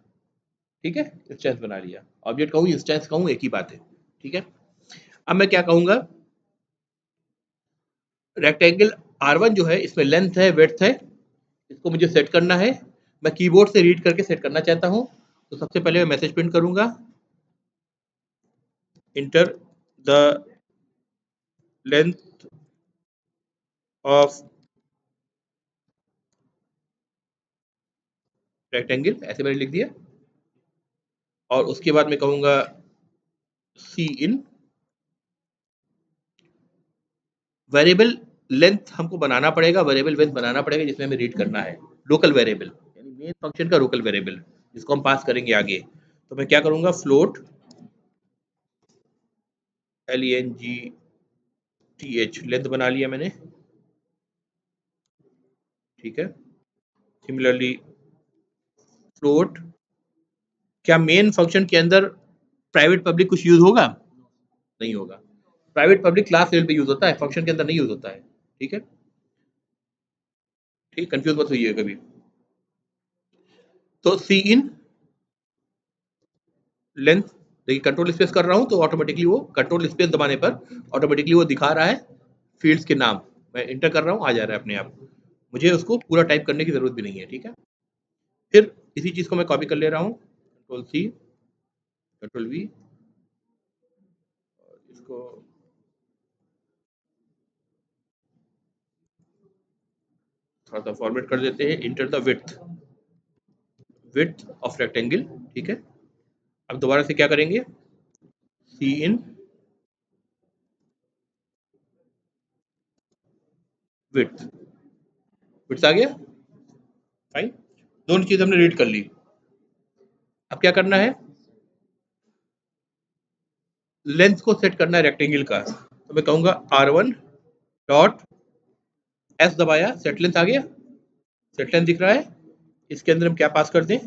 ठीक है, इंस्टेंस बना लिया, ऑब्जेक्ट कहूँ इंस्टेंस कहूँ एक ही बात है, ठीक है। अब मैं क्या कहूंगा, रेक्टेंगल R1 जो है इसमें लेंथ है, विड्थ है, इसको मुझे सेट करना है, मैं कीबोर्ड से रीड करके सेट करना चाहता हूं। तो सबसे पहले मैं मैसेज प्रिंट करूंगा, enter the length of rectangle, ऐसे मैंने लिख दिया, और उसके बाद मैं कहूँगा सी इन वेरिएबल लेंथ हमको बनाना पड़ेगा, वेरिएबल लेंथ बनाना पड़ेगा जिसमें हमें रीड करना है लोकल वेरिएबल, यानी मेन फंक्शन का लोकल वेरिएबल जिसको हम पास करेंगे आगे। तो मैं क्या करूँगा, फ्लोट LENGTH लेंथ बना लिया मैंने, ठीक है। सिमिलरली फ्लोट, क्या मेन फंक्शन के अंदर प्राइवेट पब्लिक कुछ यूज होगा? नहीं होगा। प्राइवेट पब्लिक क्लास लेवल पे यूज होता है, फंक्शन के अंदर नहीं यूज होता है, ठीक है। ठीक, कंफ्यूज मत होइए कभी। तो सी इन लेंथ, देखिए कंट्रोल स्पेस कर रहा हूं तो ऑटोमेटिकली वो कंट्रोल स्पेस दबाने पर ऑटोमेटिकली वो दिखा रहा है फील्ड्स के नाम, मैं इंटर कर रहा हूं आ जा रहा है अपने आप, मुझे उसको पूरा टाइप करने की जरूरत भी नहीं है, ठीक है। फिर इसी चीज को मैं कॉपी कर ले रहा हूं, कंट्रोल सी, कंट्रोल वी, इसको थोड़ा सा फॉर्मेट कर देते हैं, enter the width, width of rectangle, ठीक है। अब दोबारा से क्या करेंगे, सी इन विड्थ, विड्थ आ गया, फाइन। दोनों चीज हमने रीड कर ली। अब क्या करना है, लेंथ को सेट करना है रेक्टेंगल का, तो मैं कहूंगा R1 डॉट एस दबाया, सेट लेंथ आ गया, सेट लेंथ दिख रहा है, इसके अंदर हम क्या पास कर दें,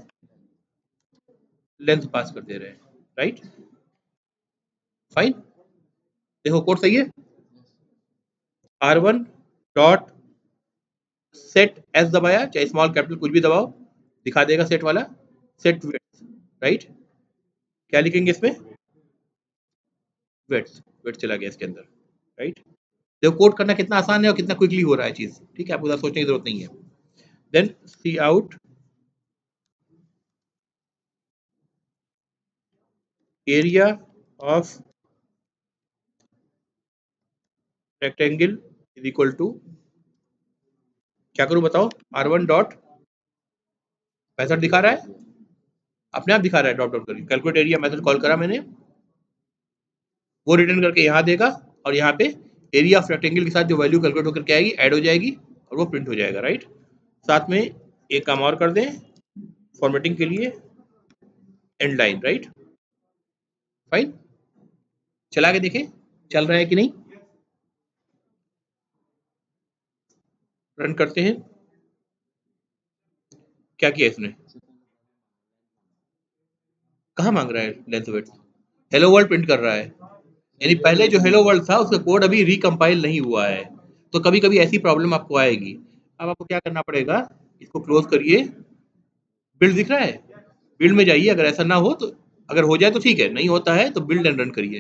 लेंथ पास कर दे रहे हैं, राइट, फाइन। देखो कोड सही है, R1 डॉट सेट एस दबाया, चाहे स्मॉल कैपिटल कुछ भी दबाओ, दिखा देगा सेट वाला, सेट विड्थ, राइट। क्या लिखेंगे इसमें, विड्थ, विड्थ चला गया इसके अंदर, राइट। देखो कोड करना कितना आसान है और कितना क्विकली हो रहा है चीज, ठीक है, आपको ज़्यादा सोचने की जरूरत नहीं है। Then cout area of rectangle is equal to, क्या करूं बताओ, R1 डॉट 65 दिखा रहा है, अपने आप दिखा रहा है, ड्रॉप डाउन करके कैलकुलेट एरिया मेथड कॉल करा मैंने, वो रिटर्न करके यहाँ देगा और यहाँ पे एरिया ऑफ रेक्टेंगल के साथ जो वैल्यू कैलकुलेट होकर के आएगी ऐड हो जाएगी और वो प्रिंट हो जाएगा, राइट। साथ में एक काम और कर दें फॉर्मेटिंग के लिए, एंड लाइन, राइट, फाइन। चला के देखें चल रहा है कि नहीं, रन करते हैं, क्या किया इसने, कहाँ मांग रहा है length width, hello world print कर रहा है, यानी पहले जो हेलो वर्ल्ड था उसका कोड अभी रिकम्पाइल नहीं हुआ है, तो कभी कभी ऐसी प्रॉब्लम आपको आएगी। अब आपको क्या करना पड़ेगा, इसको क्लोज करिए, बिल्ड दिख रहा है, बिल्ड में जाइए, अगर ऐसा ना हो तो, अगर हो जाए तो ठीक है, नहीं होता है तो बिल्ड एंड रन करिए,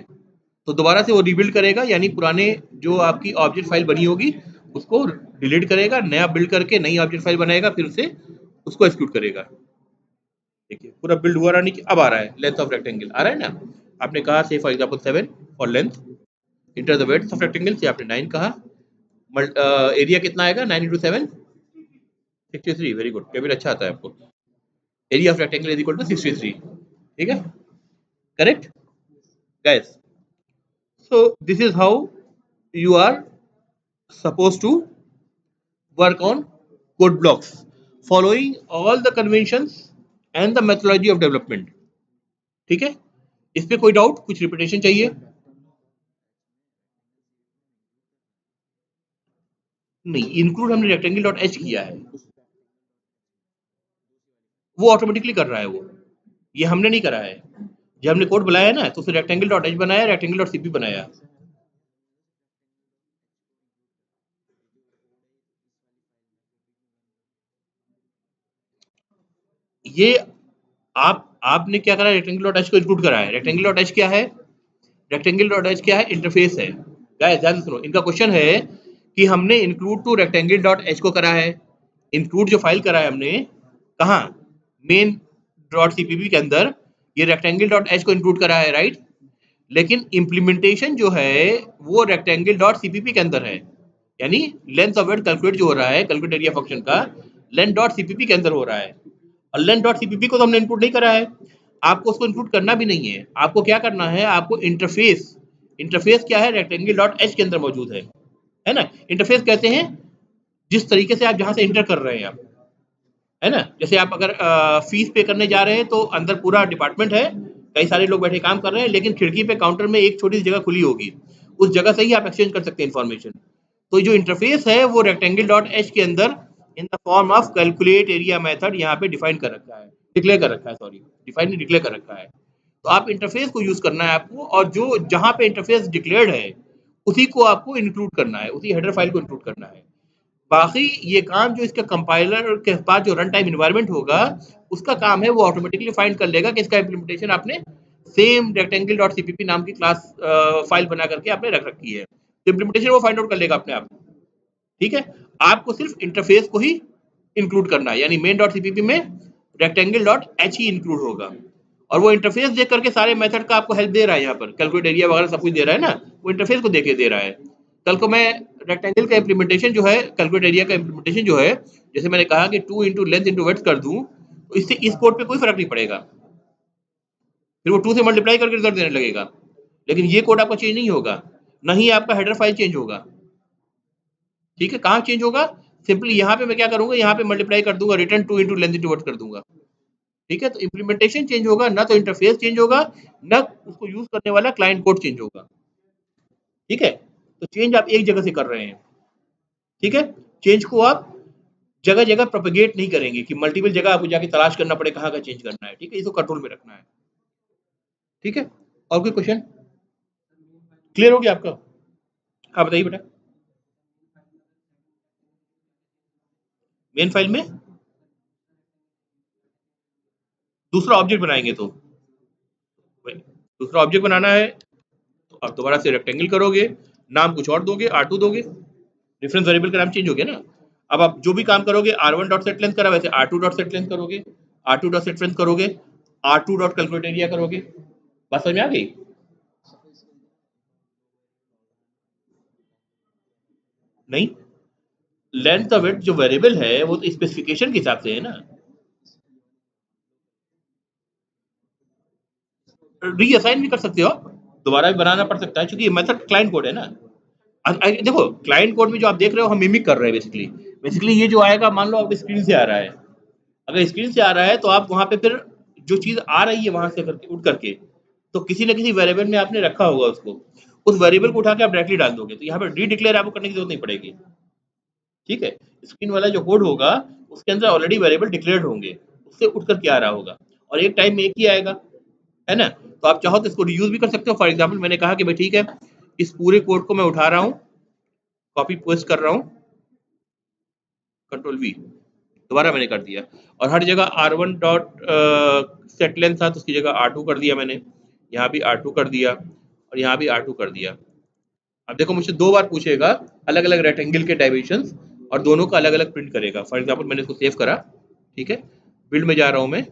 तो दोबारा से वो रिबिल्ड करेगा, यानी पुराने जो आपकी ऑब्जेक्ट फाइल बनी होगी उसको डिलीट करेगा, नया बिल्ड करके नई ऑब्जेक्ट फाइल बनाएगा, फिर से उसको एक्सिक्यूट करेगा। देखिए पूरा बिल्ड हुआ रहा, नहीं अब आ रहा है लेंथ ऑफ रेक्टेंगल आ रहा है ना, आपने कहा से for example 7 for length, enter the width of rectangle से आपने 9 कहा, एरिया कितना आएगा 9 into 7 63, वेरी गुड, टेबल अच्छा आता है आपको, area of rectangle is equal to 63, ठीक है, correct guys. So this is how you are supposed to work on code blocks following all the conventions and the methodology of development, ठीक है। इस पे कोई डाउट, कुछ रिपीटेशन चाहिए? नहीं, इंक्लूड हमने रेक्टेंगल डॉट एच किया है, वो ऑटोमेटिकली कर रहा है वो, ये हमने नहीं करा है, जब हमने कोड बनाया है ना तो फिर रेक्टेंगल डॉट एच बनाया, रेक्टेंगल डॉट सीपी बनाया, ये आपने क्या करा, रेक्टेंगल डॉट एच को इंक्लूड करा है। रेक्टेंगल डॉट एच क्या है, रेक्टेंगल डॉट एच क्या है, इंटरफेस है। गाइस ध्यान से सुनो, इनका क्वेश्चन है कि हमने include to rectangle dot H को करा है, इंक्लूड जो फाइल करा है हमने कहाँ, मेन डॉट सीपीपी के अंदर ये रेक्टेंगल डॉट एच को इंक्लूड करा है, राइट। लेकिन इम्प्लीमेंटेशन जो है वो रेक्टेंगल डॉट सीपीपी के अंदर है, यानी लेंथ ऑफ विड्थ कैलकुलेट जो हो रहा है कैलकुलेट एरिया फंक्शन का लेंथ डॉट सीपीपी के अंदर हो रहा है, और लेंथ डॉट सीपीपी को तो हमने इंक्लूड नहीं करा है, आपको उसको इंक्लूड करना भी नहीं है। आपको क्या करना है, आपको इंटरफेस क्या है, रेक्टेंगल डॉट एच के अंदर मौजूद है ना। इंटरफेस कहते हैं जिस तरीके से आप जहां से इंटर कर रहे हैं आप, है ना। जैसे आप अगर फीस पे करने जा रहे हैं तो अंदर पूरा डिपार्टमेंट है, कई सारे लोग बैठे काम कर रहे हैं, लेकिन खिड़की पे काउंटर में एक छोटी सी जगह खुली होगी, उस जगह से ही आप एक्सचेंज कर सकते हैं इन्फॉर्मेशन। तो जो इंटरफेस है वो रेक्टेंगल डॉट एच के अंदर in the form of calculate area method यहाँ पे डिफाइन कर रखा है, डिक्लेयर कर रखा है, सॉरी डिफाइन नहीं, डिक्लेयर कर रखा है। तो आप इंटरफेस को यूज करना है आपको, और जो जहां पे इंटरफेस डिक्लेयर्ड है उसी को आपको इंक्लूड करना है, उसी हेडर फाइल को इंक्लूड करना है। बाकी ये काम जो इसका कंपाइलर के पास जो रन टाइम इन्वायरमेंट होगा उसका काम है, वो ऑटोमेटिकली फाइंड कर लेगा कि इसका इम्प्लीमेंटेशन आपने सेम रेक्टेंगल डॉट सीपीपी नाम की क्लास फाइल बना करके आपने रख रखी है, तो इम्प्लीमेंटेशन वो फाइंड आउट कर लेगा अपने आप। ठीक है, आपको सिर्फ इंटरफेस को ही इंक्लूड करना है, यानी मेन डॉट सीपीपी में रेक्टेंगल डॉट एच ही इंक्लूड होगा, और वो इंटरफेस देख करके सारे मेथड का आपको हेल्प दे रहा है, यहाँ पर कैलकुलेट एरिया वगैरह सब कुछ दे रहा है ना, वो इंटरफेस को देके दे रहा है। कल को मैं रेक्टेंगल का इम्प्लीमेंटेशन जो है, कैलकुलेट एरिया का इम्प्लीमेंटेशन जो है, जैसे मैंने कहा कि 2 इंटू लेंथ इंटू वेड्थ कर दूं, तो इससे इस कोड पे कोई फर्क नहीं पड़ेगा, फिर वो 2 से मल्टीप्लाई करके रिजल्ट देने लगेगा, लेकिन ये कोड आपका चेंज नहीं होगा, ना ही आपका हेडर फाइल चेंज होगा। ठीक है, कहाँ चेंज होगा, सिंपली यहाँ पे मैं क्या करूंगा, यहाँ पे मल्टीप्लाई कर दूंगा, return 2 into length into width कर दूंगा। ठीक है, तो इम्प्लीमेंटेशन चेंज होगा, ना तो इंटरफेस चेंज होगा, ना उसको यूज करने वाला क्लाइंट कोड चेंज होगा। ठीक है, तो चेंज आप एक जगह से कर रहे हैं। ठीक है, चेंज को आप जगह जगह प्रोपेगेट नहीं करेंगे कि मल्टीपल जगह आपको जाके तलाश करना पड़े कहाँ का चेंज करना है। ठीक है, इसको कंट्रोल में रखना है। ठीक है, और कोई क्वेश्चन क्लियर हो गया आपका? हाँ बताइए बेटा। मेन फाइल में दूसरा ऑब्जेक्ट बनाएंगे, तो दूसरा ऑब्जेक्ट बनाना है तो आप दोबारा से रेक्टेंगल करोगे, नाम कुछ और दोगे, R2 दोगे, रेफरेंस वेरिएबल का नाम चेंज हो गया ना। अब आप जो भी काम करोगे R1 डॉट सेट लेंथ करा, वैसे R2 डॉट सेट लेंथ करोगे, R2 डॉट सेट लेंथ करोगे, R2 डॉट कैलकुलेट एरिया करोगे। बात समझ में आ गई? नहीं, लेंथ ऑफ इट जो वेरिएबल है वो तो स्पेसिफिकेशन के हिसाब से है ना, रीअसाइन भी कर सकते हो आप, दोबारा भी बनाना पड़ सकता है, क्योंकि मेथड क्लाइंट कोड है ना। देखो क्लाइंट कोड में जो आप देख रहे हो हम मिमिक कर रहे हैं बेसिकली, बेसिकली ये जो आएगा मान लो आप स्क्रीन से आ रहा है, अगर स्क्रीन से आ रहा है तो आप वहां पे फिर जो चीज आ रही है वहां से करके उठ करके, तो किसी न किसी वेरिएबल में आपने रखा होगा उसको, उस वेरिएबल को उठा के आप डायरेक्टली डाल दोगे, तो यहाँ पर री डिक्लेयर आपको करने की जरूरत नहीं पड़ेगी। ठीक है, स्क्रीन वाला जो कोड होगा उसके अंदर ऑलरेडी वेरिएबल डिक्लेयर्ड होंगे, उससे उठ करके आ रहा होगा, और एक टाइम में एक ही आएगा, है ना। तो आप चाहो तो इसको रीयूज भी कर सकते हो। फॉर एग्जाम्पल मैंने कहा कि भाई ठीक है, इस पूरे कोड को मैं उठा रहा हूँ, कॉपी पेस्ट कर रहा हूँ, कंट्रोल वी, दोबारा मैंने कर दिया, और हर जगह R1 डॉट सेट लेंथ था तो उसकी जगह R2 कर दिया मैंने, यहाँ भी R2 कर दिया, और यहाँ भी R2 कर दिया। अब देखो मुझसे 2 बार पूछेगा अलग अलग रेक्टेंगल के डायमेंशंस, और दोनों का अलग अलग प्रिंट करेगा। फॉर एग्जाम्पल मैंने इसको सेव करा, ठीक है, बिल्ड में जा रहा हूँ मैं,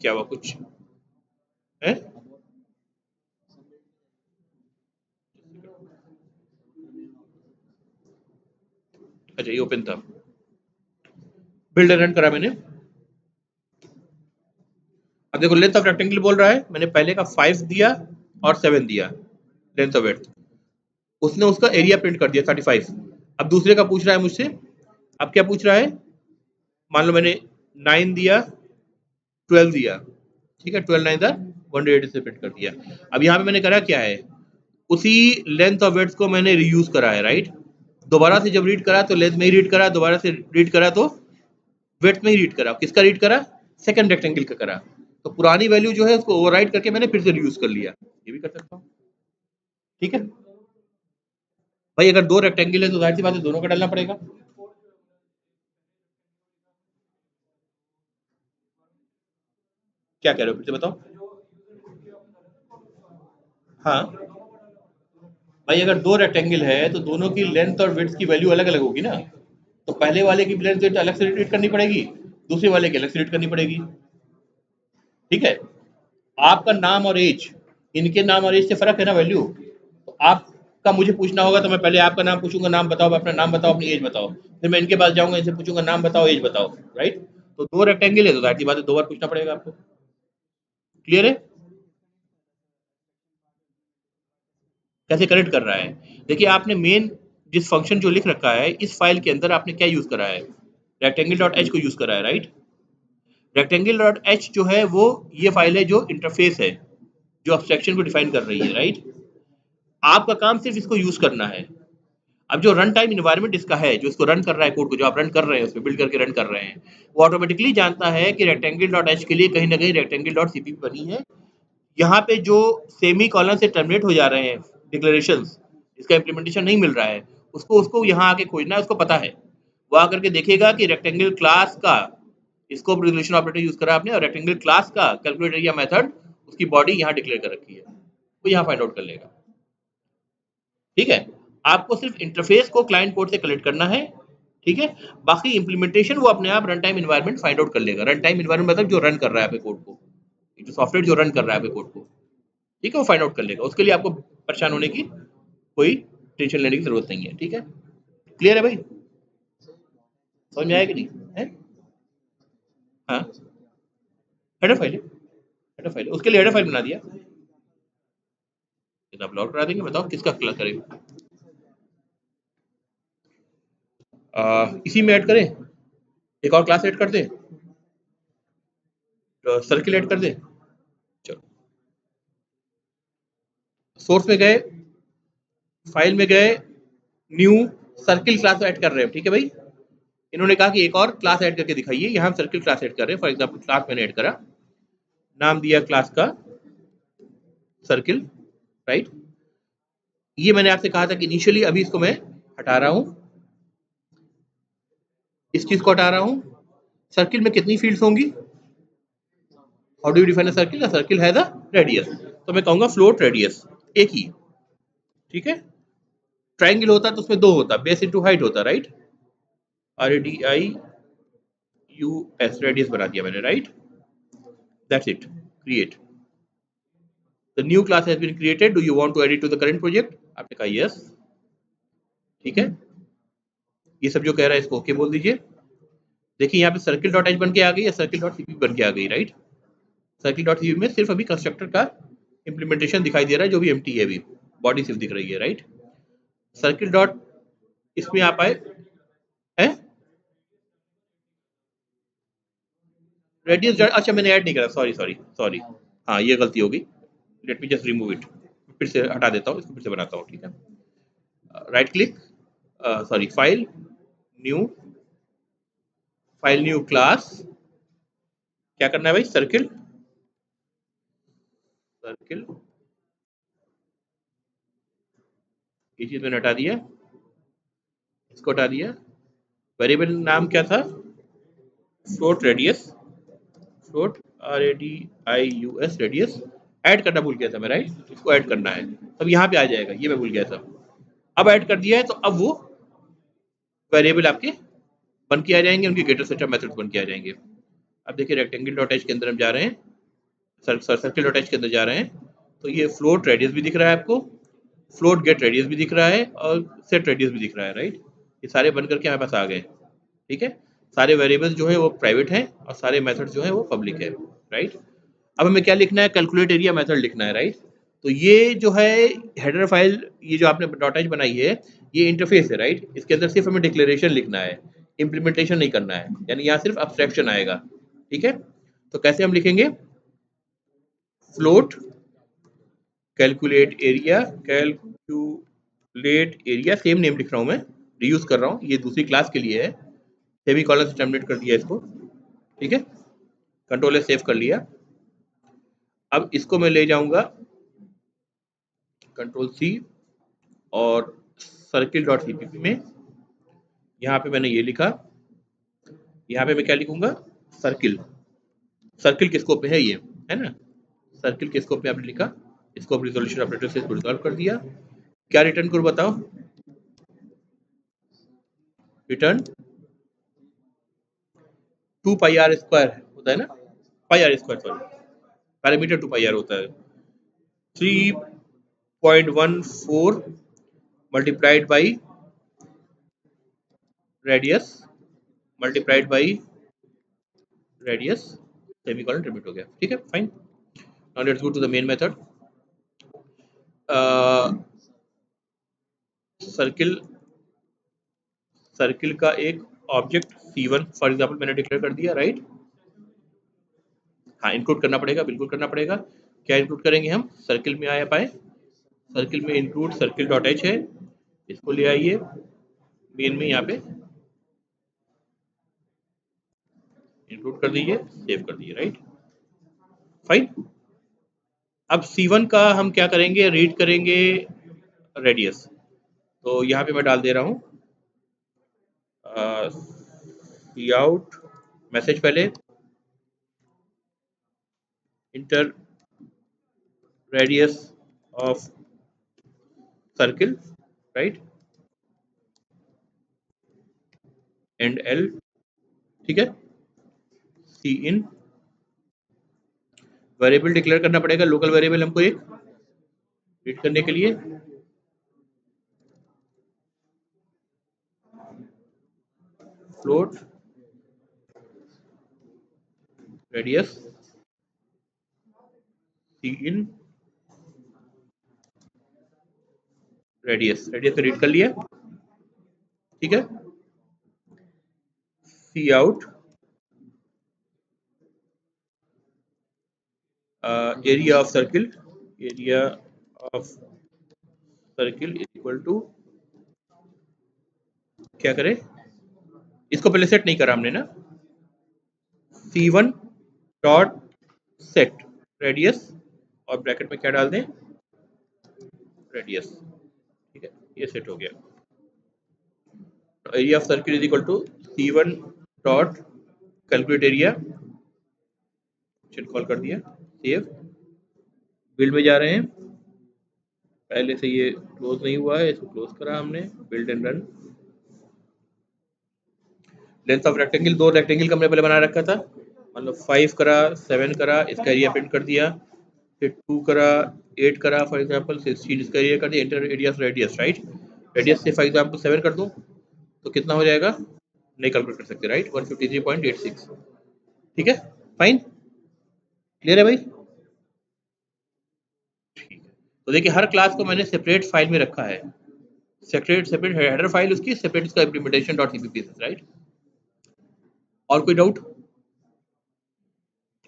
क्या हुआ कुछ है, अच्छा ये ओपन था, बिल्ड रन करा मैंने। अब देखो लेंथ ऑफ रेक्टेंगल बोल रहा है, मैंने पहले का 5 दिया और 7 दिया लेंथ ऑफ इट, उसने उसका एरिया प्रिंट कर दिया 35। अब दूसरे का पूछ रहा है मुझसे, अब क्या पूछ रहा है, मान लो मैंने 9 दिया, 12 दिया, ठीक है, 12 9 180 से प्रिंट कर दिया। अब यहाँ पे मैंने करा क्या है, उसी लेंथ ऑफ वेट्स को मैंने रीयूज करा है, राइट। दोबारा से जब रीड करा तो लेंथ में ही रीड करा, दोबारा से रीड करा तो वेट्स में ही रीड करा। किसका रीड करा, सेकंड रेक्टेंगल का करा, तो पुरानी वैल्यू जो है उसको ओवरराइट करके मैंने फिर से रीयूज कर लिया, ये भी कर सकता हूँ। ठीक है भाई, अगर 2 रेक्टेंगल है तो जाहिर सी बात है दोनों का डालना पड़ेगा। क्या कह रहे हो, फिर से बताओ। हाँ भाई, अगर 2 रेक्टेंगल है तो दोनों की लेंथ और विड्थ की वैल्यू अलग अलग होगी ना, तो पहले वाले की लेंथ विड्थ अलग से रीड करनी पड़ेगी, दूसरे वाले की अलग से रीड करनी पड़ेगी। ठीक है, आपका नाम और एज, इनके नाम और एज से फर्क है ना वैल्यू, तो आपका मुझे पूछना होगा तो मैं पहले आपका नाम पूछूंगा, नाम बताओ, अपना नाम बताओ, अपनी एज बताओ, फिर मैं इनके पास जाऊंगा, इनसे पूछूंगा नाम बताओ एज बताओ, राइट। तो 2 रेक्टेंगल है तो जाहिर सी बात है 2 बार पूछना पड़ेगा आपको। क्लियर है? कैसे कनेक्ट कर रहा है? देखिए आपने मेन जिस फंक्शन जो लिख रखा है इस फाइल के अंदर आपने क्या यूज करा है? रेक्टेंगल डॉट एच को यूज करा है, राइट? रेक्टेंगल डॉट एच जो है वो ये फाइल है जो इंटरफेस है, जो अब्स्ट्रक्शन को डिफाइन कर रही है, राइट? आपका काम सिर्फ इसको यूज करना है। अब जो रन टाइम इन्वायरमेंट इसका है, जो इसको रन कर रहा है कोड को, जो आप रन कर रहे हैं उसमें बिल्ड करके रन कर रहे हैं, वो ऑटोमेटिकली जानता है कि रेक्टेंगल डॉट एच के लिए कहीं ना कहीं रेक्टेंगल डॉट सीपीपी बनी है। यहाँ पे जो सेमी कॉलन से टर्मिनेट हो जा रहे हैं डिक्लेरेशंस, इसका इम्प्लीमेंटेशन नहीं मिल रहा है, उसको उसको यहाँ आके खोजना है, उसको पता है। वो आकर के देखेगा कि रेक्टेंगल क्लास का स्कोप रिजोल्यूशन ऑपरेटर यूज करा आपने और रेक्टेंगल क्लास का कैलकुलेट एरिया मेथड उसकी बॉडी यहाँ डिक्लेयर कर रखी है, वो यहाँ फाइंड आउट कर लेगा। ठीक है? आपको सिर्फ इंटरफेस को क्लाइंट कोड से कनेक्ट करना है। ठीक है? बाकी इंप्लीमेंटेशन वो अपने आप run time environment find out कर लेगा। रन टाइम इन्वायरमेंट मतलब जो रन कर रहा है आपके कोड को, जो सॉफ्टवेयर जो रन कर रहा है आपके कोड को, ठीक है, वो फाइंड आउट कर लेगा। उसके लिए आपको परेशान होने की कोई टेंशन लेने की जरूरत नहीं है। ठीक है? क्लियर है भाई? समझ में आया कि नहीं है? हाँ, हेडर फाइल है, हेडर फाइल है। उसके लिए हेडर फाइल बना दिया, आप लॉग करा देंगे। बताओ किसका क्लियर करें? इसी में ऐड करें, एक और क्लास ऐड कर दें, सर्किल ऐड कर दें। चलो सोर्स में गए, फाइल में गए, न्यू सर्किल क्लास ऐड कर रहे हैं। ठीक है भाई? इन्होंने कहा कि एक और क्लास ऐड करके दिखाइए, यहाँ हम सर्किल क्लास ऐड कर रहे हैं। फॉर एग्जाम्पल क्लास मैंने ऐड करा, नाम दिया क्लास का सर्किल, राइट? ये मैंने आपसे कहा था कि इनिशियली, अभी इसको मैं हटा रहा हूं, इस चीज को हटा रहा हूं। सर्किल में कितनी फील्ड्स होंगी? How do you define a circle? A circle has a radius, तो मैं कहूंगा फ्लोट रेडियस, एक ही। ठीक है? ट्राइंगल होता तो उसमें दो होता, बेस इंटू हाइट होता, राइट? RADIUS रेडियस बना दिया मैंने, right? That's it, create. The new class has been created, do you want to add it to the current project? आपने कहा यस। ठीक है? ये सब जो कह रहा है इसको ओके बोल दीजिए। देखिए यहाँ पे सर्किल डॉट एच बन के आ गई या सर्किल डॉट सीपी बन के आ गई, राइट? सर्किल डॉट सीपी में सिर्फ अभी कंस्ट्रक्टर का इंप्लीमेंटेशन दिखाई दे रहा है, जो भी एम्प्टी है, अभी बॉडी सिर्फ दिख रही है, राइट? सर्किल डॉट इसमें आप आए हैं, रेडियस, अच्छा मैंने ऐड नहीं करा, सॉरी सॉरी सॉरी, हाँ ये गलती होगी। Let me just remove it, फिर से हटा देता हूँ इसको, फिर से बनाता हूँ। ठीक है? Right click, sorry, file new, file new class, क्या करना है भाई? सर्किल, सर्किल, ये चीज मैंने हटा दिया, इसको हटा दिया। वेरिएबल नाम क्या था? Float radius, float RADIUS radius. Add करना भूल गया था मैं, राइट? इसको ऐड करना है, अब यहाँ पे आ जाएगा, ये मैं भूल गया था। अब ऐड कर दिया है तो अब वो वेरिएबल आपके बन के आ जाएंगे, उनके गेटर सेटअप मेथड्स बन के आ जाएंगे। अब देखिए रेक्टेंगल डॉट एच के अंदर हम जा रहे हैं, सर्किल डॉट एच के अंदर जा रहे हैं, तो ये फ्लोट रेडियस भी दिख रहा है आपको, फ्लोट गेट रेडियस भी दिख रहा है और सेट रेडियस भी दिख रहा है, राइट? ये सारे बन करके हमारे पास आ गए। ठीक है? सारे वेरिएबल्स जो है वो प्राइवेट हैं और सारे मेथड जो है वो पब्लिक है, राइट? अब हमें क्या लिखना है? कैलकुलेट एरिया मेथड लिखना है, राइट? तो ये जो है हेडर फाइल, ये जो आपने डॉट एच बनाई है, ये इंटरफेस है, राइट? इसके अंदर सिर्फ हमें डिक्लेरेशन लिखना है, इंप्लीमेंटेशन नहीं करना है, यानी यहाँ सिर्फ अब्स्ट्रैक्शन आएगा। ठीक है? तो कैसे हम लिखेंगे? Float calculate area, calculate area, same name लिख रहा हूँ मैं, रीयूज कर रहा हूँ, ये दूसरी क्लास के लिए है। सेमी कॉलन से टर्मिनेट कर दिया इसको। ठीक है? कंट्रोल सेव कर लिया। अब इसको मैं ले जाऊंगा कंट्रोल सी और सर्किल डॉट सीपीपी में, यहाँ पे मैंने ये लिखा, यहाँ पे मैं क्या लिखूंगा? सर्किल, सर्किल किस स्कोप पे है? ये है ना, सर्किल के स्कोप पे आपने लिखा, स्कोप रिजोल्यूशन ऑपरेटर से इसको रिजॉल्व कर दिया। क्या रिटर्न करूँ बताओ? रिटर्न 2 पाई आर स्क्वायर होता है ना, pi R square, sorry, parameter 2 pi R होता है, 3.14 multiplied by radius multiplied by radius semicolon repeat हो गया, ठीक है fine. Now let's go to the main method. Circle का एक ऑब्जेक्ट C1 फॉर एग्जांपल मैंने डिक्लेयर कर दिया, राइट। हाँ, इंक्लूड करना पड़ेगा, बिल्कुल करना पड़ेगा। क्या इंक्लूड करेंगे हम? सर्किल में आया पाए, सर्किल में इंक्लूड सर्किल डॉट एच है, इसको ले आइए मेन में, यहाँ पे इंक्लूड कर दीजिए, सेव कर दीजिए, राइट फाइन। अब C1 का हम क्या करेंगे? रीड करेंगे रेडियस। तो यहाँ पे मैं डाल दे रहा हूँ सी आउट मैसेज, पहले inter radius of circle, right, and L, ठीक है। सी इन, वेरिएबल डिक्लेयर करना पड़ेगा, लोकल वेरिएबल हमको एक रीड करने के लिए। Float radius cin radius, radius read कर लिया, ठीक है। Cout area of circle, area of circle is equal to, क्या करें? इसको पहले सेट नहीं करा हमने ना, C1 डॉट सेट रेडियस, और ब्रैकेट में क्या डाल दें? रेडियस, ठीक है, ये सेट हो गया। Area of circle is equal to C1 dot calculate area, call कर दिया, सेव। बिल्ड में जा रहे हैं, पहले से ये क्लोज नहीं हुआ है, इसको क्लोज करा हमने, build and run. Length of rectangle, दो रेक्टेंगल का हमने पहले बना रखा था, मतलब 5 करा, 7 करा, इसका एरिया प्रिंट कर दिया, फिर 2 करा, 8 करा, फॉर एग्जांपल 16 इसका एरिया कर दिया, inter area of radius, right. Radius से फॉर एग्जांपल 7 कर दूं तो कितना हो जाएगा? नहीं कैलकुलेट कर सकते, राइट, 153.86, ठीक है फाइन, क्लियर है भाई? ठीक है, तो देखिए हर क्लास को मैंने सेपरेट फाइल में रखा है, सेपरेट हेडर फाइल उसकी, सेपरेट उसका इम्प्लीमेंटेशन डॉट सीपीपी, राइट। और कोई डाउट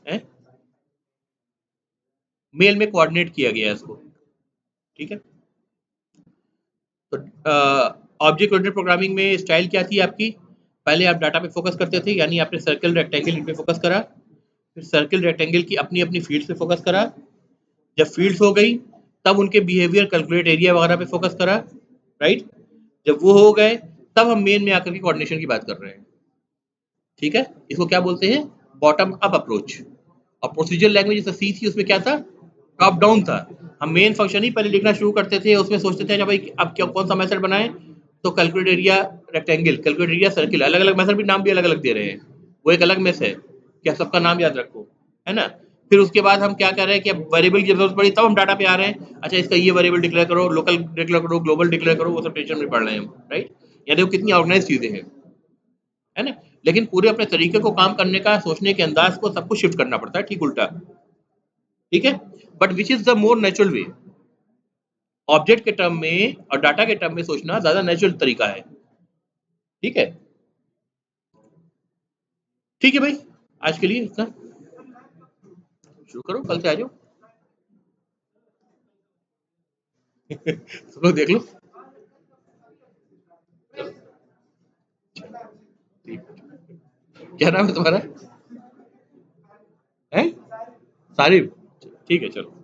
है? मेल में कोऑर्डिनेट किया गया है इसको, ठीक है। तो ऑब्जेक्ट ओरिएंटेड प्रोग्रामिंग में स्टाइल क्या थी आपकी? पहले आप डाटा पे फोकस करते थे, यानी आपने सर्कल रेक्टेंगल इन पे फोकस करा, फिर सर्कल रेक्टेंगल की अपनी अपनी फील्ड्स पे फोकस करा, जब फील्ड्स हो गई तब उनके बिहेवियर, कैलकुलेट एरिया वगैरह पे फोकस करा, राइट। जब वो हो गए तब हम मेन में आकर के कोऑर्डिनेशन की बात कर रहे हैं, ठीक है। इसको क्या बोलते हैं? Bottom up approach. और प्रोसीजर लैंग्वेज जैसे सी थी, उसमें क्या था? टॉप डाउन था। हम मेन फंक्शन ही पहले लिखना शुरू करते थे, उसमें सोचते थे अच्छा भाई अब क्या, कौन सा मेथड बनाएं, तो calculate area rectangle, calculate area circle, अलग अलग मेथड भी, नाम भी अलग अलग दे रहे हैं, वो एक अलग मेस है, क्या सबका नाम याद रखो, है ना। फिर उसके बाद हम क्या कर रहे हैं कि अब वेरिएबल की जरूरत पड़ी तब हम डाटा पे आ रहे हैं, अच्छा इसका ये वेरिएबल डिक्लेयर करो, लोकल डिक्लेयर करो, ग्लोबल डिक्लेयर करो, वो सब टेंशन में पड़ रहे हैं हम, राइट। या देखो कितनी ऑर्गेनाइज चीजें हैं, है ना। लेकिन पूरे अपने तरीके को काम करने का, सोचने के अंदाज को, सब कुछ शिफ्ट करना पड़ता है, ठीक उल्टा, ठीक है। But which is the more natural way? Object के टर्म में और डाटा के टर्म में सोचना ज्यादा नेचुरल तरीका है, ठीक है। ठीक है भाई, आज के लिए इतना, शुरू करो, कल से आ जाओ। सुनो देख लो, ठीक। क्या नाम है तुम्हारा? है सारिफ, ठीक है चलो।